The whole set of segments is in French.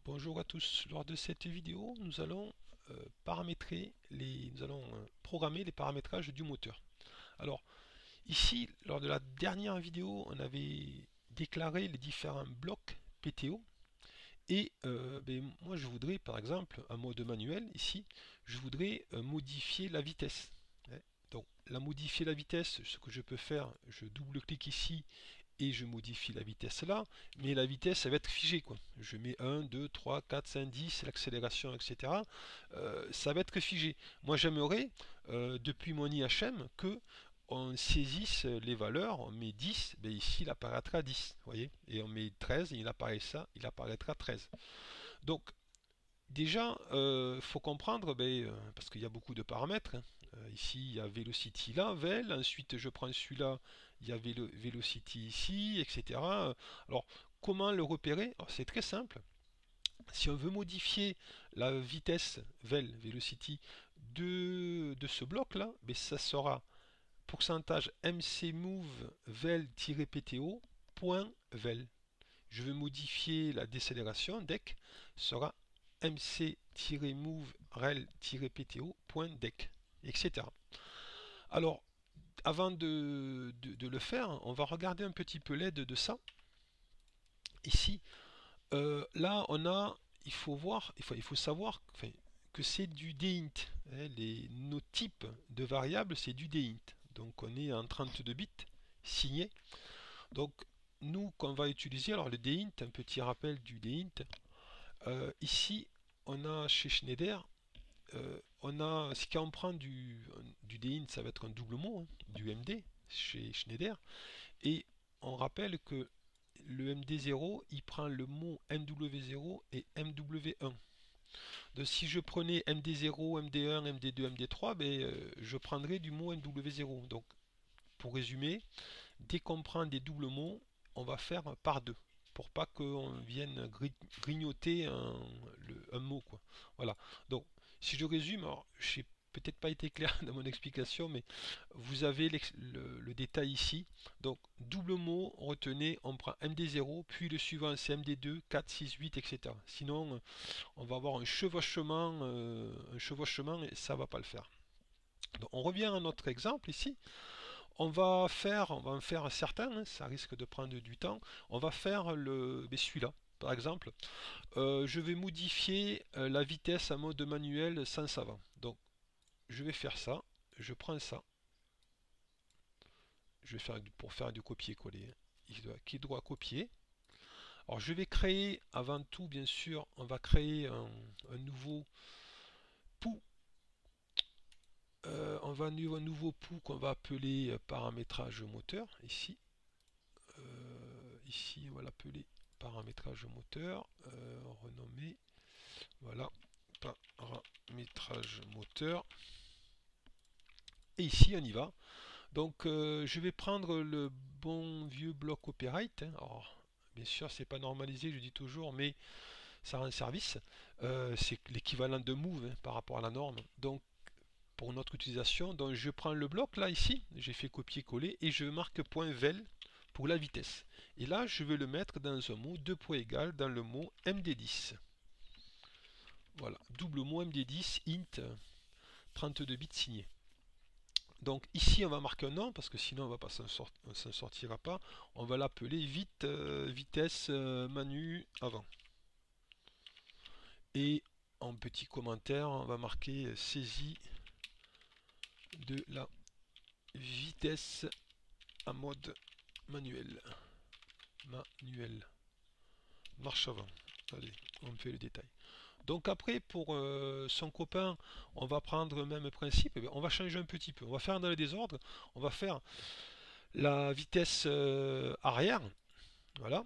Bonjour à tous. Lors de cette vidéo, nous allons programmer les paramétrages du moteur. Alors ici, lors de la dernière vidéo, on avait déclaré les différents blocs PTO et moi je voudrais par exemple un mode manuel ici, je voudrais modifier la vitesse. Hein. Donc modifier la vitesse, ce que je peux faire, je double-clique ici et je modifie la vitesse là, mais la vitesse ça va être figé quoi. Je mets 1, 2, 3, 4, 5, 10, l'accélération, etc. Ça va être figé. Moi j'aimerais, depuis mon IHM, que on saisisse les valeurs, on met 10, ben ici il apparaîtra 10, vous voyez, et on met 13, il apparaîtra 13. Donc déjà, faut comprendre, parce qu'il y a beaucoup de paramètres, hein. Ici, il y a Velocity là, Vel. Ensuite, je prends celui-là, il y a Velocity ici, etc. Alors, comment le repérer? C'est très simple. Si on veut modifier la vitesse Velocity de ce bloc-là, ça sera pourcentage mcmove vel-pto.vel. Je veux modifier la décélération, DEC sera mc-move rel-pto.dec, etc. Alors, avant de le faire, on va regarder un petit peu l'aide de ça. Ici, là, il faut savoir que c'est du dint. Hein, nos types de variables, c'est du dint. Donc, on est en 32 bits signé. Donc, nous, qu'on va utiliser, alors le dint, un petit rappel du dint. Ici, on a chez Schneider, si quand on prend du DIN, ça va être un double mot, hein, du MD chez Schneider, et on rappelle que le MD0, il prend le mot MW0 et MW1. Donc si je prenais MD0, MD1, MD2, MD3, je prendrais du mot MW0. Donc pour résumer, dès qu'on prend des doubles mots, on va faire par deux pour pas qu'on vienne grignoter un mot quoi. Voilà. Donc si je résume, alors je n'ai peut-être pas été clair dans mon explication, mais vous avez le détail ici. Donc double mot, retenez, on prend MD0, puis le suivant c'est MD2, 4, 6, 8, etc. Sinon on va avoir un chevauchement et ça va pas le faire. Donc on revient à notre exemple ici. On va en faire certains, hein, ça risque de prendre du temps. On va faire celui-là, par exemple. Je vais modifier la vitesse en mode manuel sans savant. Donc, je vais faire ça. Je prends ça. Je vais faire pour faire du copier-coller. Qui doit copier. Alors, je vais créer, avant tout, bien sûr, on va créer un nouveau pou. On va un nouveau pou qu'on va appeler paramétrage moteur ici. Ici, on va l'appeler paramétrage moteur, renommé, voilà, paramétrage moteur. Et ici, on y va. Donc, je vais prendre le bon vieux bloc operate. Hein. Alors, bien sûr, c'est pas normalisé, je dis toujours, mais ça rend service. C'est l'équivalent de move hein, par rapport à la norme. Donc, pour notre utilisation, donc je prends le bloc là ici, j'ai fait copier-coller et je marque .vel pour la vitesse. Et là, je vais le mettre dans un mot, deux points égal, dans le mot MD10. Voilà, double mot MD10, int, 32 bits signé. Donc ici, on va marquer un nom, parce que sinon, on ne s'en sortira pas. On va l'appeler vitesse manu avant. Et en petit commentaire, on va marquer saisie de la vitesse à mode manuel. Manuel. Marche avant. Allez, on fait le détail. Donc après, pour son copain, on va prendre le même principe. On va changer un petit peu. On va faire dans le désordre. On va faire la vitesse arrière. Voilà.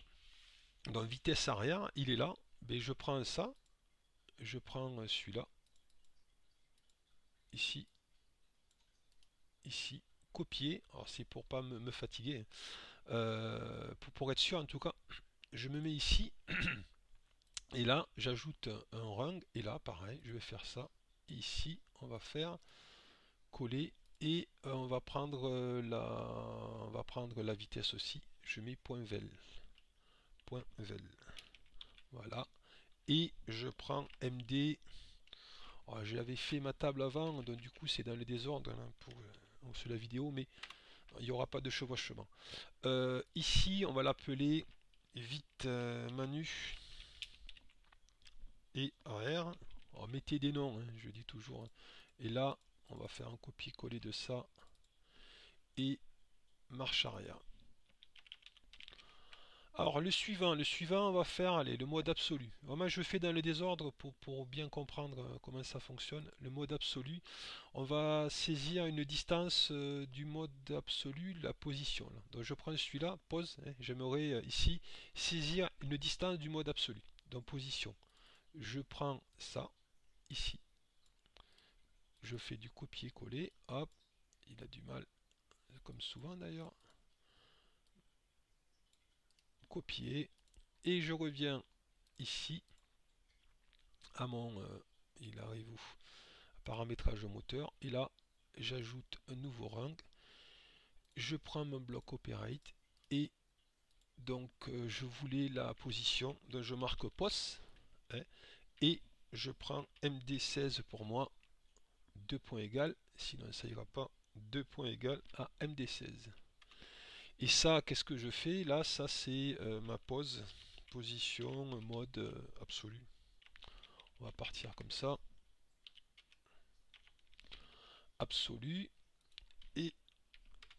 Donc vitesse arrière, il est là. Je prends ça. Je prends celui-là. Ici. Ici. Copier. Alors c'est pour pas me fatiguer. Pour être sûr en tout cas. Je me mets ici. Et là, j'ajoute un rung. Et là, pareil, je vais faire ça. Ici, on va faire coller. Et on va prendre la vitesse aussi. Je mets .vel. .vel. Voilà. et je prends MD. Oh, j'avais fait ma table avant, donc du coup c'est dans le désordre hein, sur la vidéo, mais il n'y aura pas de chevauchement. Ici, on va l'appeler vite Manu et AR. Alors, mettez des noms, hein, je dis toujours. Hein. Et là, on va faire un copier-coller de ça et marche arrière. Alors le suivant, on va faire allez, le mode absolu. Moi je fais dans le désordre pour bien comprendre comment ça fonctionne. Le mode absolu, on va saisir une distance du mode absolu, la position. Là. Donc je prends celui-là, pause, hein, j'aimerais ici saisir une distance du mode absolu. Donc position. Je prends ça, ici. Je fais du copier-coller, hop, il a du mal, comme souvent d'ailleurs. Copier, et je reviens ici à mon il arrive où paramétrage moteur et là j'ajoute un nouveau rang, je prends mon bloc operate et donc je voulais la position, donc je marque POS hein, et je prends MD16 pour moi, 2 points égal, sinon ça ira pas, 2 points égal à MD16. Et ça, qu'est-ce que je fais là? Ça c'est ma pose, position, mode absolu. On va partir comme ça. Absolu. Et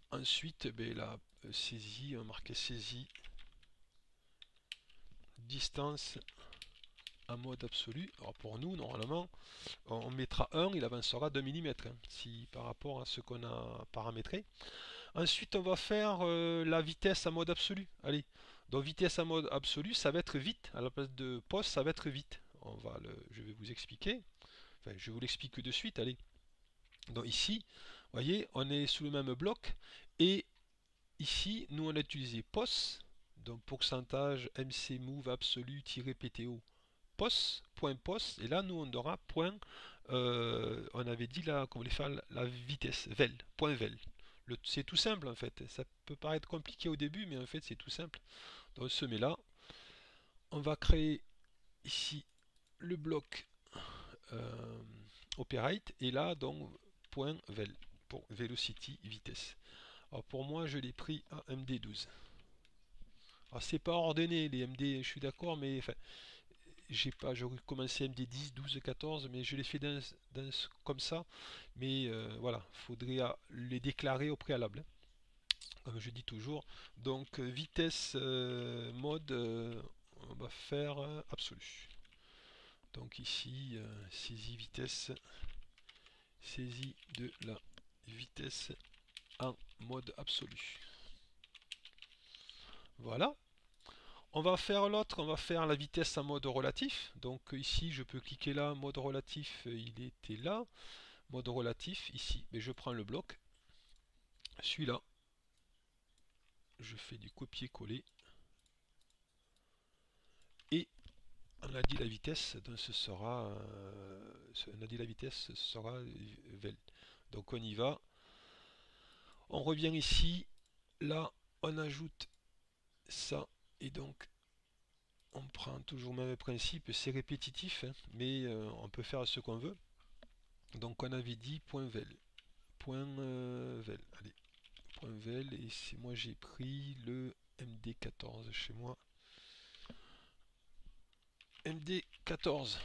ensuite, ben, la saisie, on marqué saisie, distance en mode absolu. Alors pour nous, normalement, on mettra 1, il avancera 2 mm, hein, si par rapport à ce qu'on a paramétré. Ensuite, on va faire la vitesse en mode absolu. Allez, donc vitesse en mode absolu, ça va être vite. À la place de pause, ça va être vite. Je vais vous expliquer. Enfin, je vous l'explique de suite. Allez. Donc ici, vous voyez, on est sous le même bloc et ici, nous on a utilisé POS, donc pourcentage MC move absolu-PTO POS, point POS, et là nous on aura point, on avait dit là qu'on voulait faire la vitesse, vel, point vel. C'est tout simple en fait, ça peut paraître compliqué au début, mais en fait c'est tout simple. Donc on se met là, on va créer ici le bloc euh, operate, et là donc point vel, pour velocity, vitesse. Alors pour moi je l'ai pris à MD12. Alors c'est pas ordonné les MD, je suis d'accord, mais enfin, j'ai pas, j'aurais commencé MD10, 12, 14, mais je l'ai fait comme ça. Mais voilà, faudrait les déclarer au préalable, hein, comme je dis toujours. Donc vitesse mode, on va faire absolu. Donc ici, saisie vitesse, saisie de la vitesse en mode absolu. Voilà. On va faire l'autre, on va faire la vitesse en mode relatif. Donc ici, je peux cliquer là, mode relatif, il était là. Mode relatif, ici, mais je prends le bloc. Celui-là, je fais du copier-coller. Et on a dit la vitesse, donc ce sera, on a dit la vitesse, ce sera vel. Donc on y va. On revient ici. Là, on ajoute ça. Et donc, on prend toujours le même principe. C'est répétitif, hein, mais on peut faire ce qu'on veut. Donc on avait dit point vel. Point vel. Allez, point vel. Et moi j'ai pris le MD14 chez moi. MD14.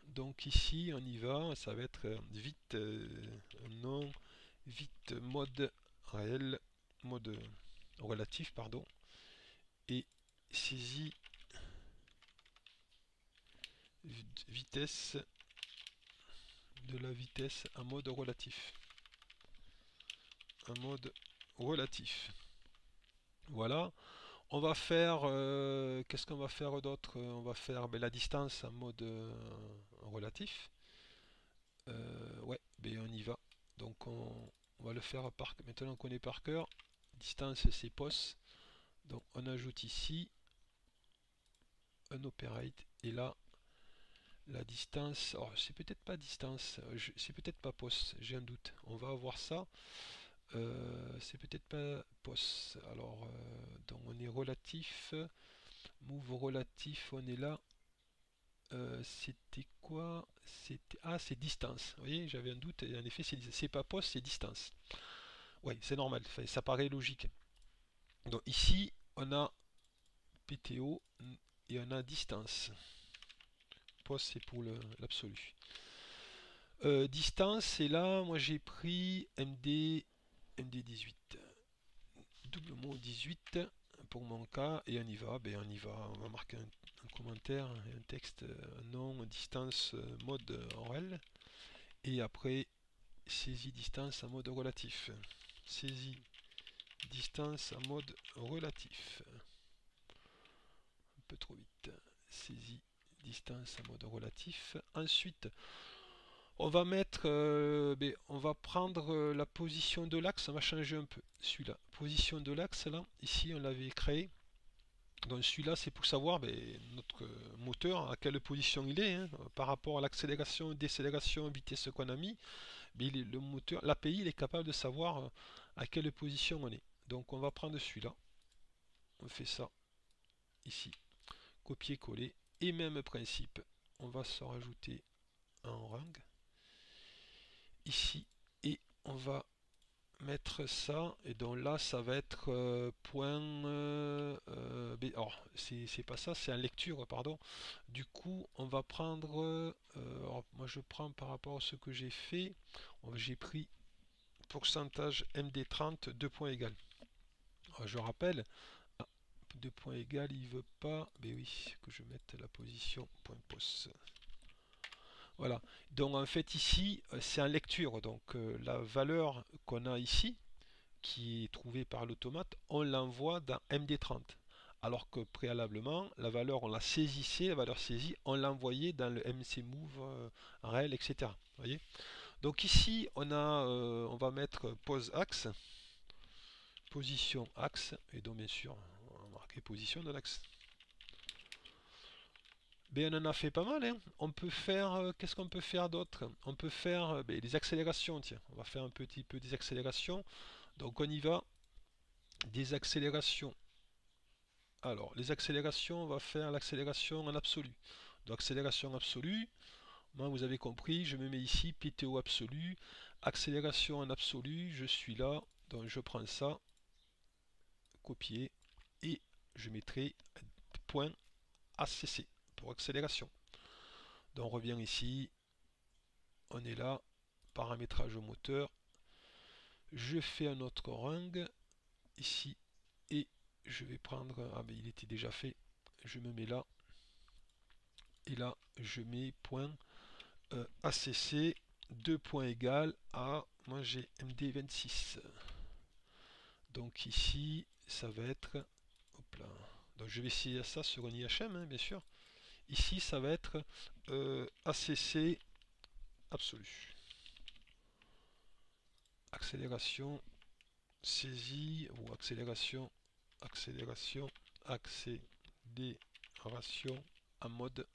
Donc ici on y va. Ça va être vite non vite mode réel, mode relatif pardon. Et saisie vitesse de la vitesse en mode relatif. Un mode relatif. Voilà. On va faire, qu'est-ce qu'on va faire d'autre? On va faire ben, la distance en mode relatif. Ouais, ben on y va. Donc on va le faire maintenant qu'on est par cœur. Distance c'est POS. Donc on ajoute ici un operate et là la distance. Oh, c'est peut-être pas distance, c'est peut-être pas POS, j'ai un doute. On va voir ça. C'est peut-être pas POS. Alors donc on est relatif. Move relatif, on est là. C'était quoi? C'était ah, c'est distance. Vous voyez, j'avais un doute et en effet, c'est pas poste, c'est distance. Oui, c'est normal, enfin, ça paraît logique. Donc ici, on a PTO et on a distance. Poste, c'est pour l'absolu. Distance, et là, moi j'ai pris MD18. Double mot 18 pour mon cas, et on y va. Ben, on y va. On va marquer un commentaire, un texte, nom, distance, mode en réel. Et après, saisie distance en mode relatif. Saisie distance en mode relatif. Un peu trop vite. Saisie distance en mode relatif. Ensuite, on va mettre, on va prendre la position de l'axe, on va changer un peu celui-là. Position de l'axe, là, ici on l'avait créé. Donc celui-là, c'est pour savoir notre moteur, à quelle position il est, hein, par rapport à l'accélération, décélération, vitesse qu'on a mis. Mais le moteur, l'API, il est capable de savoir à quelle position on est. Donc on va prendre celui-là. On fait ça ici. Copier-coller. Et même principe. On va se rajouter un rang ici. Et on va mettre ça, et donc là ça va être point alors c'est pas ça, c'est en lecture, pardon. Du coup on va prendre alors, moi je prends par rapport à ce que j'ai fait, j'ai pris pourcentage MD30 2 points égal. Alors, je rappelle, 2 points égal, il veut pas, mais oui, que je mette la position point post. Voilà, donc en fait ici c'est en lecture, donc la valeur qu'on a ici qui est trouvé par l'automate, on l'envoie dans MD30. Alors que préalablement, la valeur, on la saisissait, la valeur saisie, on l'envoyait dans le MCMove réel, etc. Vous voyez. Donc ici, on va mettre pose axe, position axe, et donc bien sûr, on va marquer position de l'axe. Ben, on en a fait pas mal, hein. On peut faire, qu'est-ce qu'on peut faire d'autre? On peut faire des accélérations, tiens, on va faire un petit peu des accélérations. Donc on y va, des accélérations. Alors, les accélérations, on va faire l'accélération en absolu. Donc, accélération absolue, moi, vous avez compris, je me mets ici, PTO absolu, accélération en absolu, je suis là, donc je prends ça, copier, et je mettrai point ACC pour accélération. Donc, on revient ici, on est là, paramétrage au moteur, je fais un autre rang, ici, et je vais prendre, ah mais il était déjà fait, je me mets là, et là, je mets point ACC 2 points égal à, moi j'ai MD26. Donc ici, ça va être, hop là, donc je vais essayer ça sur un IHM, hein, bien sûr. Ici, ça va être ACC absolu. Accélération, saisie, ou accélération, accélération en mode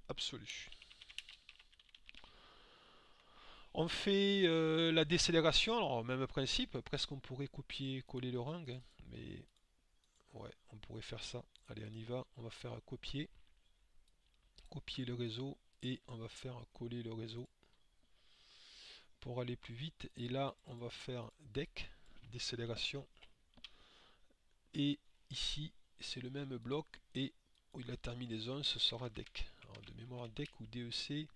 absolu. On fait la décélération, alors même principe, presque on pourrait copier-coller le rang, hein, mais ouais, on pourrait faire ça. Allez, on y va, on va faire copier, copier le réseau, et on va faire coller le réseau pour aller plus vite. Et là, on va faire DEC, décélération, et ici, c'est le même bloc, et où la terminaison, ce sera DEC. Alors, de mémoire, DEC ou DEC,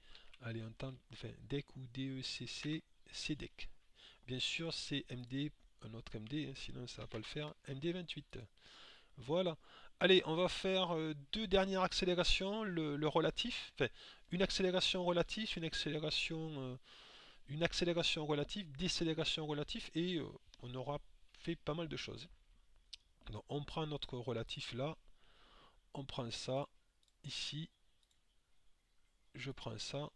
allez, on tente, enfin, DEC ou DECC, c'est DEC. Bien sûr, c'est MD, un autre MD, hein, sinon ça va pas le faire. MD28. Voilà. Allez, on va faire deux dernières accélérations, le relatif, enfin, une accélération relative, une accélération relative, décélération relative, et on aura fait pas mal de choses. Donc, on prend notre relatif là, on prend ça ici, je prends ça.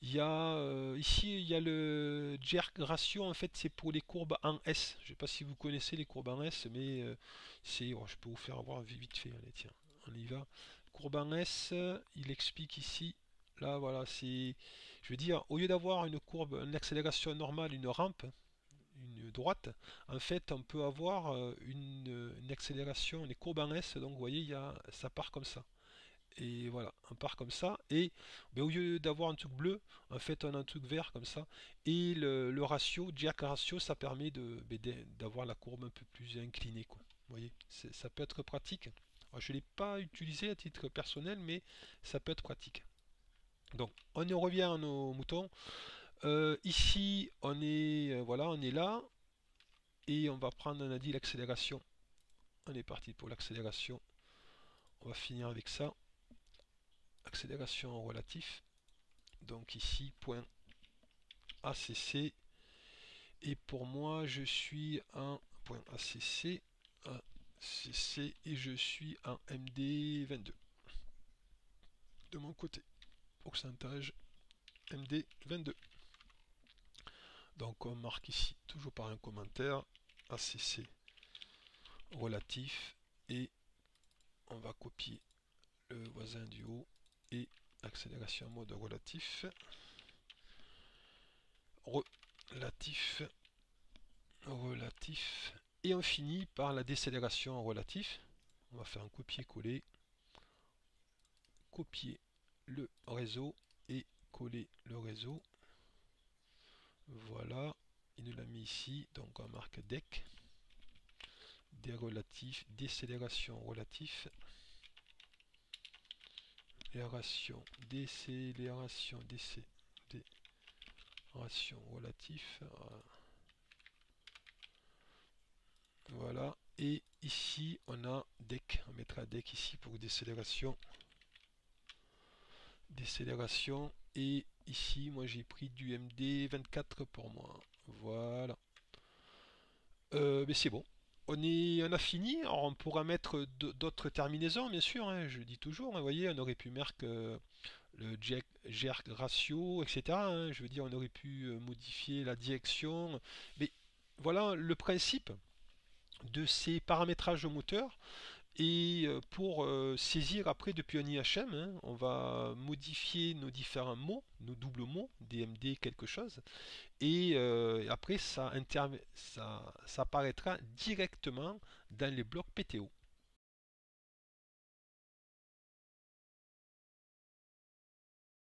Il y a ici il y a le jerk ratio, en fait c'est pour les courbes en S. Je ne sais pas si vous connaissez les courbes en S, mais c'est, je peux vous faire voir vite fait. Allez, tiens, on y va. Courbe en S, il explique ici. Là voilà, c'est, je veux dire, au lieu d'avoir une courbe, une accélération normale, une rampe, une droite, en fait on peut avoir une accélération, une courbe en S. Donc vous voyez, ça part comme ça. Et voilà, on part comme ça. Et ben, au lieu d'avoir un truc bleu, en fait, on a un truc vert comme ça. Et le ratio, Jack ratio, ça permet ben, d'avoir la courbe un peu plus inclinée, quoi. Vous voyez, ça peut être pratique. Alors, je ne l'ai pas utilisé à titre personnel, mais ça peut être pratique. Donc, on y revient à nos moutons. Ici, voilà, on est là. Et on va prendre, on a dit, l'accélération. On est parti pour l'accélération. On va finir avec ça. Accélération en relatif. Donc ici, point ACC. Et pour moi, je suis un point ACC. ACC et je suis un MD22. De mon côté. Pourcentage MD22. Donc on marque ici, toujours par un commentaire, ACC relatif. Et on va copier le voisin du haut et accélération en mode relatif. Relatif. Relatif. Et on finit par la décélération en relatif. On va faire un copier-coller. Copier le réseau et coller le réseau. Voilà. Il nous l'a mis ici. Donc on marque DEC. Des relatifs. Décélération relatif. Décélération relatif. Voilà. Et ici, on a DEC. On mettra DEC ici pour décélération. Décélération. Et ici, moi, j'ai pris du MD24 pour moi. Voilà. Mais c'est bon. On a fini. Alors, on pourra mettre d'autres terminaisons, bien sûr. Hein, je dis toujours. Hein, vous voyez, on aurait pu mettre le jerk ratio, etc. Hein, je veux dire, on aurait pu modifier la direction. Mais voilà le principe de ces paramétrages moteur. Et pour saisir après depuis un IHM, hein, on va modifier nos différents mots, nos doubles mots, DMD quelque chose, et après ça apparaîtra directement dans les blocs PTO.